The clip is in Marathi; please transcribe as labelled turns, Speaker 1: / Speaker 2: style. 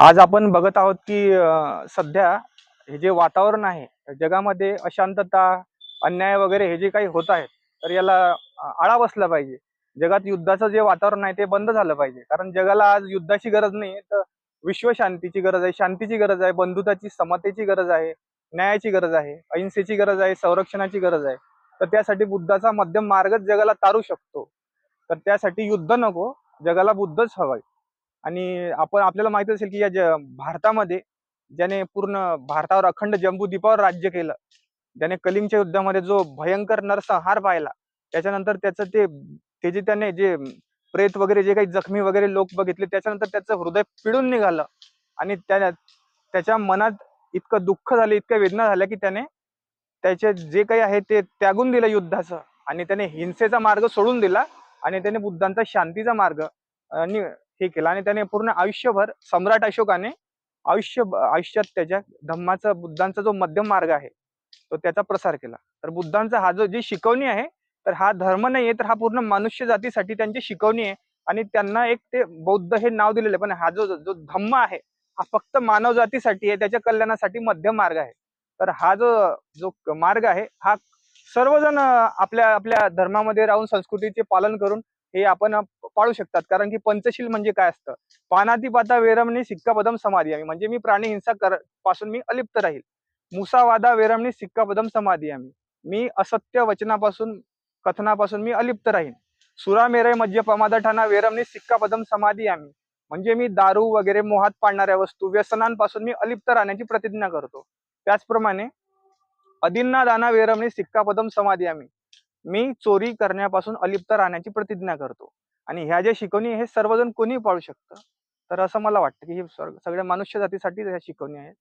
Speaker 1: आज आपण बघत आहोत की सध्या हे जे वातावरण आहे जगामध्ये अशांतता, अन्याय वगैरे हे जे काही होत आहे, तर याला आळा बसला पाहिजे. जगात युद्धाचं जे वातावरण आहे ते बंद झालं पाहिजे. कारण जगाला आज युद्धाची गरज नाही, तर विश्वशांतीची गरज आहे, शांतीची गरज आहे, बंधुताची, समतेची गरज आहे, न्यायाची गरज आहे, अहिंसेची गरज आहे, संरक्षणाची गरज आहे. तर त्यासाठी बुद्धाचा मध्यम मार्गच जगाला तारू शकतो. तर त्यासाठी युद्ध नको, जगाला बुद्धच हवंय. आणि आपल्याला माहित असेल की भारतामध्ये ज्याने पूर्ण भारतावर अखंड जम्बूद्वीपावर राज्य केलं, ज्याने कलिंगच्या युद्धामध्ये जो भयंकर नरसंहार पाहिला, त्याच्यानंतर त्याचं ते जे त्याने जे प्रेत वगैरे जे काही जखमी वगैरे लोक बघितले, त्याच्यानंतर त्याचं हृदय पिळून निघालं आणि त्याच्या मनात इतकं दुःख झालं, इतक्या वेदना झाल्या की त्याने त्याचे जे काही आहे ते त्यागून दिलं युद्धाचं आणि त्याने हिंसेचा मार्ग सोडून दिला आणि त्याने बुद्धांचा शांतीचा मार्ग हे केलं आणि त्याने पूर्ण आयुष्यभर सम्राट अशोकाने आयुष्यात त्याच्या धम्माचा बुद्धांचा जो मध्यम मार्ग आहे तो त्याचा प्रसार केला. तर बुद्धांचा हा जी शिकवणी आहे, तर हा धर्म नाहीये, तर हा पूर्ण मनुष्य जातीसाठी त्यांची शिकवणी आहे. आणि त्यांना एक ते बौद्ध हे नाव दिलेलं आहे, पण हा जो जो धम्म आहे हा फक्त मानव जातीसाठी आहे, त्याच्या कल्याणासाठी मध्यम मार्ग आहे. तर हा जो जो मार्ग आहे हा सर्वजण आपल्या आपल्या धर्मामध्ये राहून संस्कृतीचे पालन करून हे आपण पाळू शकतात. कारण की पंचशील म्हणजे काय असतं? पानातिपाता वेरमणी सिक्कापदम समाधी म्हणजे मी प्राणी हिंसा पासून मी अलिप्त राहील. मुसावादा वेरमणी सिक्कापदम समाधी मी असत्य वचनापासून कथनापासून मी अलिप्त राहीन. सुरामेरय मद्य प्रमादठाना वेरमणी सिक्कापदम समाधी म्हणजे मी दारू वगैरे मोहात पाडणाऱ्या वस्तू व्यसनांपासून मी अलिप्त राहण्याची प्रतिज्ञा करतो. त्याचप्रमाणे अदिन्ना दाना वेरमणी सिक्कापदम समाधी मी चोरी करण्यापासून अलिप्त राहण्याची प्रतिज्ञा करतो. आणि ह्या ज्या शिकवणी हे सर्वजण कोणी पाळू शकतं. तर असं मला वाटतं की हे सगळ्या मनुष्य जातीसाठी ह्या शिकवणी आहेत.